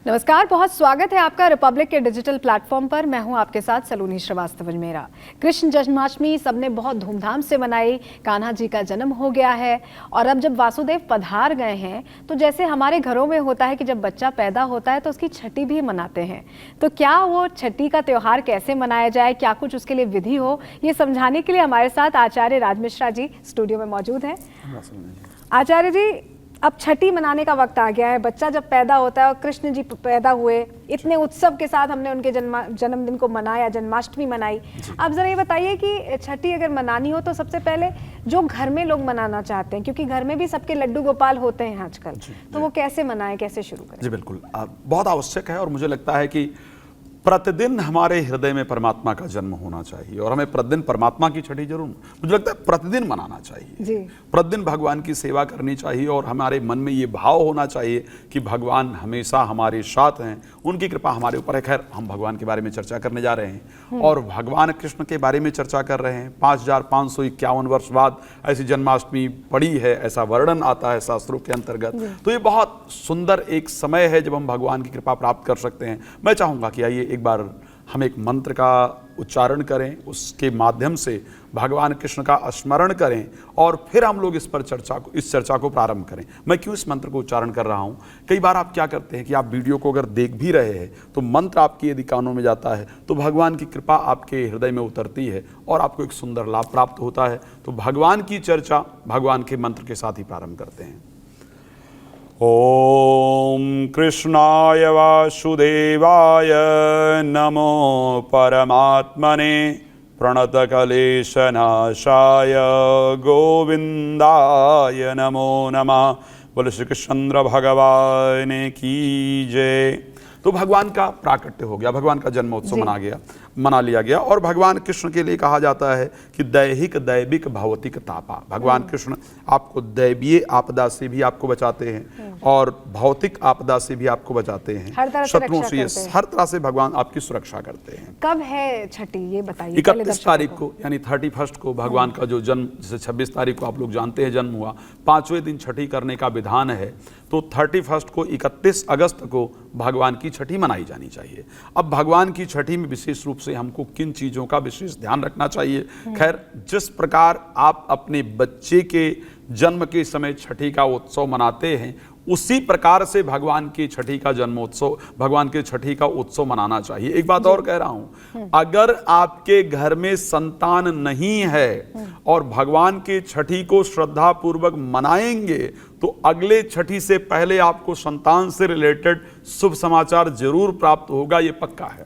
नमस्कार, बहुत स्वागत है आपका रिपब्लिक के डिजिटल प्लेटफॉर्म पर। मैं हूं आपके साथ सलोनी श्रीवास्तव मेरा। कृष्ण जन्माष्टमी सबने बहुत धूमधाम से मनाई। कान्हा जी का जन्म हो गया है और अब जब वासुदेव पधार गए हैं तो जैसे हमारे घरों में होता है कि जब बच्चा पैदा होता है तो उसकी छठी भी मनाते हैं। तो क्या वो छठी का त्यौहार कैसे मनाया जाए, क्या कुछ उसके लिए विधि हो, ये समझाने के लिए हमारे साथ आचार्य राज मिश्रा जी स्टूडियो में मौजूद हैं। आचार्य जी, अब छठी मनाने का वक्त आ गया है। बच्चा जब पैदा होता है और कृष्ण जी पैदा हुए, इतने उत्सव के साथ हमने उनके जन्मदिन को मनाया, जन्माष्टमी मनाई। अब जरा ये बताइए कि छठी अगर मनानी हो तो सबसे पहले जो घर में लोग मनाना चाहते हैं, क्योंकि घर में भी सबके लड्डू गोपाल होते हैं आजकल, तो वो कैसे मनाएं, कैसे शुरू करें? जी बिल्कुल, बहुत आवश्यक है और मुझे लगता है कि प्रतिदिन हमारे हृदय में परमात्मा का जन्म होना चाहिए और हमें प्रतिदिन परमात्मा की छठी जरूर, मुझे लगता है प्रतिदिन मनाना चाहिए जी। प्रतिदिन भगवान की सेवा करनी चाहिए और हमारे मन में ये भाव होना चाहिए कि भगवान हमेशा हमारे साथ हैं, उनकी कृपा हमारे ऊपर है। खैर, हम भगवान के बारे में चर्चा करने जा रहे हैं और भगवान कृष्ण के बारे में चर्चा कर रहे हैं। 5551 वर्ष बाद ऐसी जन्माष्टमी पड़ी है, ऐसा वर्णन आता है शास्त्रों के अंतर्गत। तो ये बहुत सुंदर एक समय है जब हम भगवान की कृपा प्राप्त कर सकते हैं। मैं चाहूँगा कि आइए एक बार हम एक मंत्र का उच्चारण करें, उसके माध्यम से भगवान कृष्ण का स्मरण करें और फिर हम लोग इस चर्चा को प्रारंभ करें। मैं क्यों इस मंत्र को उच्चारण कर रहा हूं? कई बार आप क्या करते हैं कि आप वीडियो को अगर देख भी रहे हैं तो मंत्र आपकी यदि कानों में जाता है तो भगवान की कृपा आपके हृदय में उतरती है और आपको एक सुंदर लाभ प्राप्त होता है। तो भगवान की चर्चा भगवान के मंत्र के साथ ही प्रारंभ करते हैं। ओम कृष्णाय वासुदेवाय नमो परमात्मने प्रणतकलेशनाशाय गोविंदाय नमो नमः। बोलो श्री कृष्ण भगवान की जय। तो भगवान का प्राकट्य हो गया, भगवान का जन्मोत्सव मना लिया गया और भगवान कृष्ण के लिए कहा जाता है कि दैहिक दैविक भौतिक तापा। भगवान कृष्ण आपको दैवीय आपदा से भी आपको बचाते हैं और भौतिक आपदा से भी आपको बचाते हैं, शत्रुओं से, हर तरह से भगवान आपकी सुरक्षा करते हैं। कब है छठी, ये बताइए। 31 तारीख को यानी 31 को भगवान का जो जन्म, जैसे 26 तारीख को आप लोग जानते हैं जन्म हुआ, 5वें दिन छठी करने का विधान है। तो 31 को 31 अगस्त को भगवान की छठी मनाई जानी चाहिए। अब भगवान की छठी में विशेष रूप से हमको किन चीजों का विशेष ध्यान रखना चाहिए? खैर, जिस प्रकार आप अपने बच्चे के जन्म के समय छठी का उत्सव मनाते हैं, उसी प्रकार से भगवान की छठी का जन्मोत्सव, भगवान के छठी का उत्सव मनाना चाहिए। एक बात और कह रहा हूं, अगर आपके घर में संतान नहीं है और भगवान के छठी को श्रद्धा पूर्वक मनाएंगे तो अगले छठी से पहले आपको संतान से रिलेटेड शुभ समाचार जरूर प्राप्त होगा, ये पक्का है।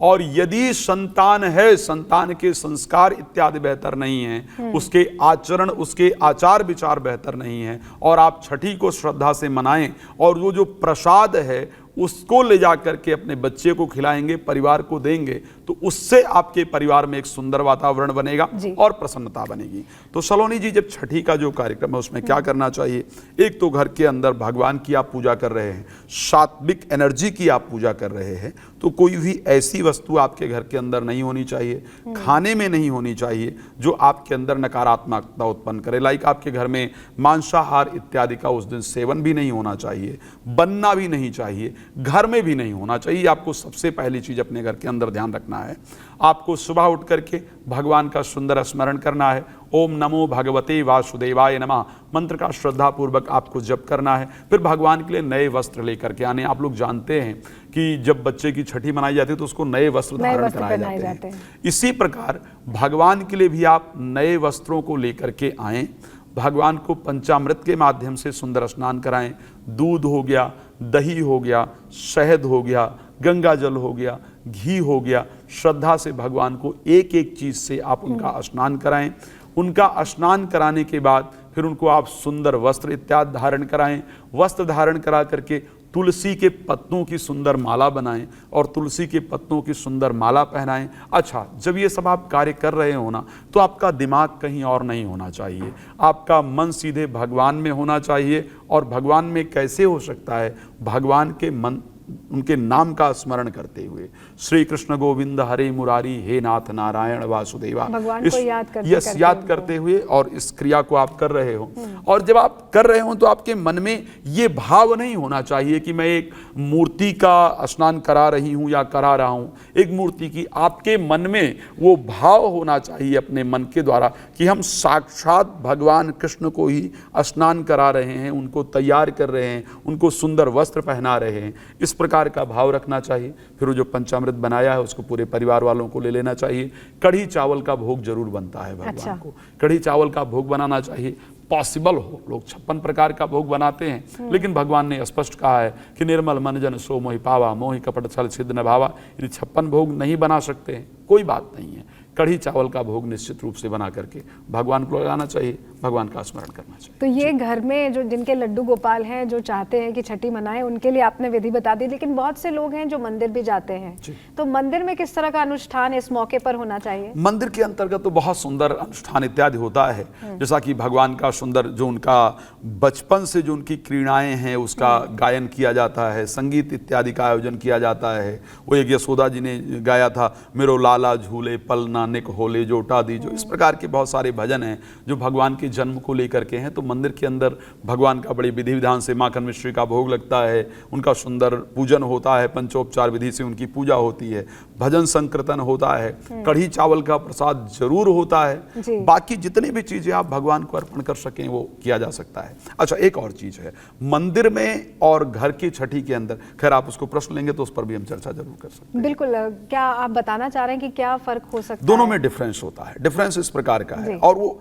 और यदि संतान है, संतान के संस्कार इत्यादि बेहतर नहीं हैं, उसके आचरण, उसके आचार विचार बेहतर नहीं है और आप छठी को श्रद्धा से मनाएं और वो जो प्रसाद है उसको ले जाकर के अपने बच्चे को खिलाएंगे, परिवार को देंगे, तो उससे आपके परिवार में एक सुंदर वातावरण बनेगा और प्रसन्नता बनेगी। तो सलोनी जी, जब छठी का जो कार्यक्रम है उसमें क्या करना चाहिए? एक तो घर के अंदर भगवान की आप पूजा कर रहे हैं, सात्विक एनर्जी की आप पूजा कर रहे हैं, तो कोई भी ऐसी वस्तु आपके घर के अंदर नहीं होनी चाहिए, खाने में नहीं होनी चाहिए जो आपके अंदर नकारात्मकता उत्पन्न करे। लाइक आपके घर में मांसाहार इत्यादि का उस दिन सेवन भी नहीं होना चाहिए, बनना भी नहीं चाहिए, घर में भी नहीं होना चाहिए। आपको सबसे पहली चीज अपने घर के अंदर ध्यान रखना है, आपको सुबह उठ करके भगवान का सुंदर स्मरण करना है। ओम नमो भगवते वासुदेवाय नमः मंत्र का श्रद्धा पूर्वक आपको जप करना है। फिर भगवान के लिए नए वस्त्र लेकर के आने। आप लोग जानते हैं कि जब बच्चे की छठी मनाई जाती है तो उसको नए वस्त्र धारण कराए जाते हैं। इसी प्रकार भगवान के लिए भी आप नए वस्त्रों को लेकर के आएं, भगवान को पंचामृत के माध्यम से सुंदर स्नान कराएं। दूध हो गया, दही हो गया, शहद हो गया, गंगा जल हो गया, घी हो गया, श्रद्धा से भगवान को एक एक चीज से आप उनका स्नान कराएं। उनका स्नान कराने के बाद फिर उनको आप सुंदर वस्त्र इत्यादि धारण कराएं। वस्त्र धारण करा करके तुलसी के पत्तों की सुंदर माला बनाएं और तुलसी के पत्तों की सुंदर माला पहनाएं। अच्छा, जब ये सब आप कार्य कर रहे हो ना, तो आपका दिमाग कहीं और नहीं होना चाहिए, आपका मन सीधे भगवान में होना चाहिए। और भगवान में कैसे हो सकता है? भगवान के मन उनके नाम का स्मरण करते हुए, श्री कृष्ण गोविंद हरे मुरारी हे नाथ नारायण वासुदेवा, भगवान को याद करते यस याद करते हुए और इस क्रिया को आप कर रहे हो। और जब आप कर रहे हो तो आपके मन में ये भाव नहीं होना चाहिए कि मैं एक मूर्ति का स्नान करा रही हूं या करा रहा हूं। एक मूर्ति की आपके मन में वो भाव होना चाहिए अपने मन के द्वारा कि हम साक्षात भगवान कृष्ण को ही स्नान करा रहे हैं, उनको तैयार कर रहे हैं, उनको सुंदर वस्त्र पहना रहे हैं। इस प्रकार का भाव रखना चाहिए। फिर वो जो पंचामृत बनाया है उसको पूरे परिवार वालों को ले लेना चाहिए। कढ़ी चावल का भोग जरूर बनता है भगवान को, कढ़ी चावल का भोग बनाना चाहिए। पॉसिबल हो, लोग 56 प्रकार का भोग बनाते हैं, लेकिन भगवान ने स्पष्ट कहा है कि निर्मल मन जन सो मोहि पावा, मोहि कपट छल छिद न भावा। यदि 56 भोग नहीं बना सकते हैं कोई बात नहीं है, कढ़ी चावल का भोग निश्चित रूप से बना करके भगवान को लगाना चाहिए, भगवान का स्मरण करना चाहिए। तो ये घर में जो जिनके लड्डू गोपाल हैं, जो चाहते हैं कि छठी मनाएं, उनके लिए आपने विधि बता दी, लेकिन बहुत से लोग हैं जो मंदिर भी जाते हैं, तो मंदिर में किस तरह का अनुष्ठान इस मौके पर होना चाहिए? मंदिर के अंतर्गत तो बहुत सुंदर अनुष्ठान इत्यादि होता है, जैसा कि भगवान का सुंदर जो उनका बचपन से जो उनकी क्रीड़ाएं हैं उसका गायन किया जाता है, संगीत इत्यादि का आयोजन किया जाता है। वो एक यशोदा जी ने गाया था, मेरो लाला झूले पल नानिक होले जोटा दीजो। इस प्रकार के बहुत सारे भजन हैं जो भगवान के जन्म को लेकर के हैं। तो मंदिर के अंदर भगवान का बड़ी विधि विधान से माखन मिश्री का भोग लगता है, उनका सुंदर पूजन होता है, पंचोपचार विधि से उनकी पूजा होती है, भजन संकीर्तन होता है, कढ़ी चावल का प्रसाद जरूर होता है। बाकी जितनी भी चीजें आप भगवान को अर्पण कर सकें वो किया जा सकता है। अच्छा, एक और चीज है मंदिर में और घर की छठी के अंदर, खैर आप उसको प्रश्न लेंगे तो उस पर भी हम चर्चा जरूर कर सकते हैं। बिल्कुल, क्या आप बताना चाह रहे हैं कि क्या फर्क हो सकता है? दोनों में डिफरेंस होता है। डिफरेंस इस प्रकार का है, और वो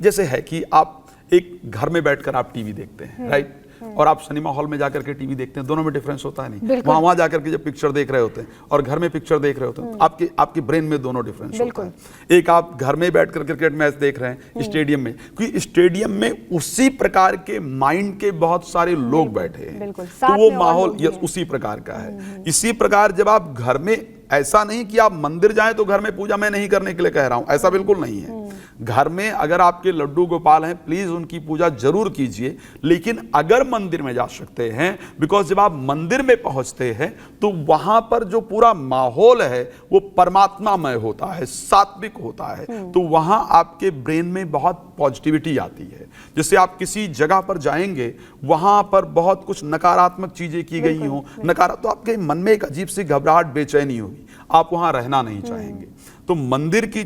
जैसे है कि आप एक घर में बैठकर आप टीवी देखते हैं, राइट, और आप सिनेमा हॉल में जाकर के टीवी देखते हैं, दोनों में डिफरेंस होता है नहीं? वहां जाकर के जब पिक्चर देख रहे होते हैं और घर में पिक्चर देख रहे होते हैं, आपके ब्रेन में दोनों डिफरेंस होता है। एक आप घर में बैठकर क्रिकेट मैच देख रहे हैं स्टेडियम में, क्योंकि स्टेडियम में उसी प्रकार के माइंड के बहुत सारे लोग बैठे हैं, तो वो माहौल उसी प्रकार का है। इसी प्रकार जब आप घर में, ऐसा नहीं कि आप मंदिर जाएं तो घर में पूजा मैं नहीं करने के लिए कह रहा हूं, ऐसा बिल्कुल नहीं है। घर में अगर आपके लड्डू गोपाल हैं, प्लीज उनकी पूजा जरूर कीजिए, लेकिन अगर मंदिर में जा सकते हैं, बिकॉज जब आप मंदिर में पहुंचते हैं तो वहां पर जो पूरा माहौल है वो परमात्मामय होता है, सात्विक होता है, तो वहां आपके ब्रेन में बहुत पॉजिटिविटी आती है। जैसे आप किसी जगह पर जाएंगे, वहां पर बहुत कुछ नकारात्मक चीजें की गई हो, तो आपके मन में एक अजीब सी घबराहट, बेचैनी होगी, आप वहां रहना नहीं चाहेंगे। तो मंदिर की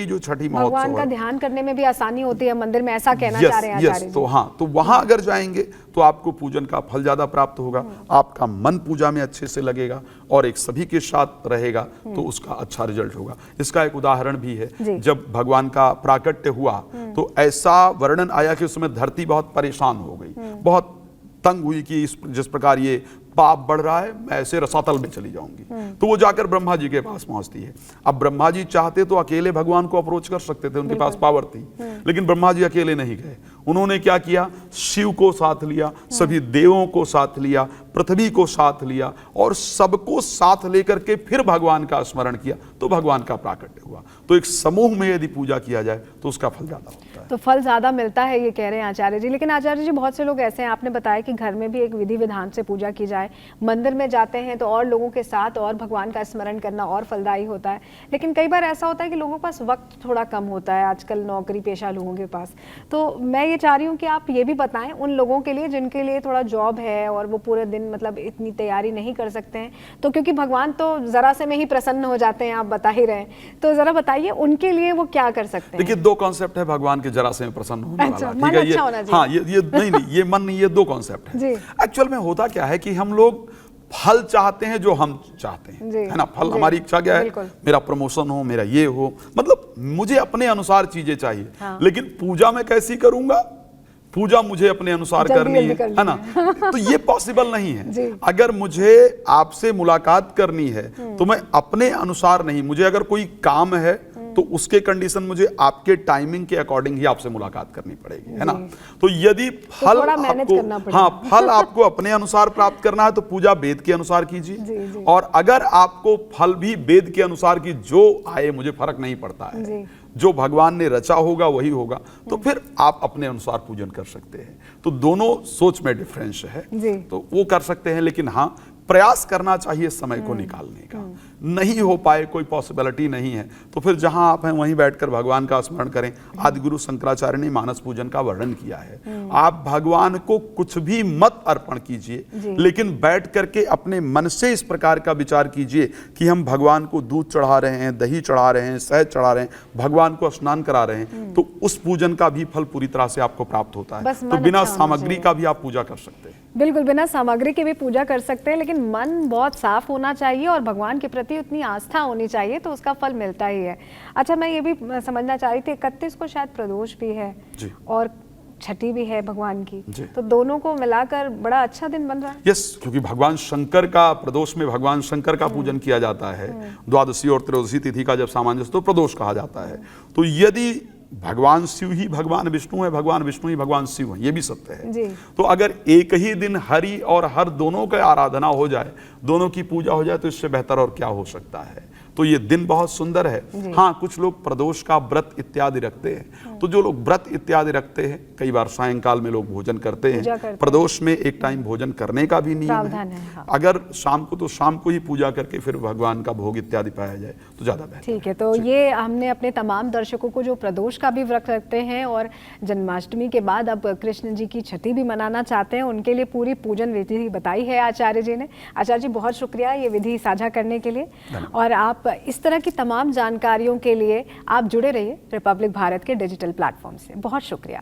जो छठी महोत्सव, भगवान का ध्यान करने में भी आसानी होती है मंदिर में, ऐसा कहना चाह रहे हैं आचार्य जी। तो हाँ, तो वहां अगर जाएंगे तो आपको पूजन का फल ज्यादा प्राप्त होगा, आपका मन पूजा में अच्छे से लगेगा और एक सभी के साथ रहेगा, तो उसका अच्छा रिजल्ट होगा। इसका एक उदाहरण भी है, जब भगवान का प्राकट्य हुआ तो ऐसा वर्णन आया कि उसमें धरती बहुत परेशान हो गई, बहुत तंग हुई कि जिस प्रकार ये पाप बढ़ रहा है, मैं ऐसे रसातल में चली जाऊंगी। तो वो जाकर ब्रह्मा जी के पास पहुंचती है। अब ब्रह्मा जी चाहते तो अकेले भगवान को अप्रोच कर सकते थे, उनके पास पावर थी, लेकिन ब्रह्मा जी अकेले नहीं गए। उन्होंने क्या किया, शिव को साथ लिया, सभी देवों को साथ लिया, पृथ्वी को साथ लिया और सबको साथ लेकर के फिर भगवान का स्मरण किया, तो भगवान का प्राकट्य हुआ। तो एक समूह में यदि पूजा किया जाए तो उसका फल ज्यादा होता है। तो फल ज्यादा मिलता है, ये कह रहे हैं आचार्य जी। लेकिन आचार्य जी, बहुत से लोग ऐसे हैं, आपने बताया कि घर में भी एक विधि विधान से पूजा की जाए, मंदिर में जाते हैं तो और लोगों के साथ और भगवान का स्मरण करना और फलदायी होता है। लेकिन कई बार ऐसा होता है कि लोगों के पास वक्त थोड़ा कम होता है आजकल, नौकरी पेशा लोगों के पास। तो मैं ये चाह रही हूँ कि आप ये भी बताएं उन लोगों के लिए जिनके लिए थोड़ा जॉब है और वो पूरे दिन मतलब इतनी तैयारी नहीं कर सकते हैं, तो क्योंकि भगवान तो जरा से में ही प्रसन्न हो जाते हैं, आप बता ही रहे हैं, तो जरा बताइए उनके लिए वो क्या कर सकते हैं? देखिए, दो कॉन्सेप्ट है भगवान के जरा से में प्रसन्न होने वाला, ठीक है? अच्छा होना चाहिए। हाँ, ये नहीं, ये मन नहीं, ये दो कॉन्सेप्ट है। एक्चुअल में होता क्या है कि हम लोग फल चाहते हैं जो हम चाहते हैं, है ना? फल, हमारी इच्छा क्या है, मेरा प्रमोशन हो, मेरा ये हो, मतलब मुझे अपने अनुसार चीजें चाहिए। लेकिन पूजा मैं कैसी करूंगा, पूजा मुझे अपने अनुसार करनी है ना? तो ये पॉसिबल नहीं है। अगर मुझे आपसे मुलाकात करनी है तो मैं अपने अनुसार नहीं, मुझे अगर कोई काम है तो उसके कंडीशन मुझे आपके टाइमिंग के अकॉर्डिंग ही आपसे मुलाकात करनी पड़ेगी, है ना? तो यदि फल फल आपको अपने अनुसार प्राप्त करना है तो पूजा वेद के अनुसार कीजिए, और अगर आपको फल भी वेद के अनुसार की जो आए, मुझे फर्क नहीं पड़ता है, जो भगवान ने रचा होगा वही होगा, तो फिर आप अपने अनुसार पूजन कर सकते हैं। तो दोनों सोच में डिफरेंस है, तो वो कर सकते हैं, लेकिन हाँ प्रयास करना चाहिए समय को निकालने का। नहीं हो पाए, कोई पॉसिबिलिटी नहीं है, तो फिर जहां आप हैं वहीं बैठकर भगवान का स्मरण करें। आदि गुरु शंकराचार्य ने मानस पूजन का वर्णन किया है। आप भगवान को कुछ भी मत अर्पण कीजिए, लेकिन बैठ करके अपने मन से इस प्रकार का विचार कीजिए कि हम भगवान को दूध चढ़ा रहे हैं, दही चढ़ा रहे हैं, शहद चढ़ा रहे हैं, भगवान को स्नान करा रहे हैं, तो उस पूजन का भी फल पूरी तरह से आपको प्राप्त होता है। तो बिना सामग्री का भी आप पूजा कर सकते हैं। बिल्कुल, बिना सामग्री के भी पूजा कर सकते हैं, लेकिन मन बहुत साफ होना चाहिए और भगवान के प्रति उतनी आस्था होनी चाहिए, तो उसका फल मिलता ही है। अच्छा, मैं ये भी समझना चाह रही थी, 31 को शायद प्रदोष भी है और छठी भी है भगवान की, तो दोनों को मिलाकर बड़ा अच्छा दिन बन रहा है। यस, क्योंकि भगवान शंकर का प्रदोष में भगवान शंकर का पूजन किया जाता है। द्वादशी और त्रयोदशी तिथि का जब सामंजस्य, तो प्रदोष कहा जाता है। तो यदि भगवान शिव ही भगवान विष्णु है, भगवान विष्णु ही भगवान शिव है, ये भी सत्य है। तो अगर एक ही दिन हरि और हर दोनों की आराधना हो जाए, दोनों की पूजा हो जाए, तो इससे बेहतर और क्या हो सकता है। तो ये दिन बहुत सुंदर है। हाँ, कुछ लोग प्रदोष का व्रत इत्यादि रखते हैं, तो जो लोग व्रत इत्यादि रखते हैं, कई बार सायंकाल में लोग भोजन करते हैं। प्रदोष में एक टाइम भोजन करने का भी नियम है। हाँ। अगर शाम को, तो शाम को ही पूजा करके फिर भगवान का भोग इत्यादि पाया जाए तो ज्यादा बेहतर। ठीक है, तो ये हमने अपने तमाम दर्शकों को जो प्रदोष का भी व्रत रखते हैं और जन्माष्टमी के बाद अब कृष्ण जी की छठी भी मनाना चाहते हैं, उनके लिए पूरी पूजन विधि बताई है आचार्य जी ने। आचार्य जी, बहुत शुक्रिया ये विधि साझा करने के लिए। और आप इस तरह की तमाम जानकारियों के लिए आप जुड़े रहिए रिपब्लिक भारत के डिजिटल प्लेटफॉर्म से। बहुत शुक्रिया।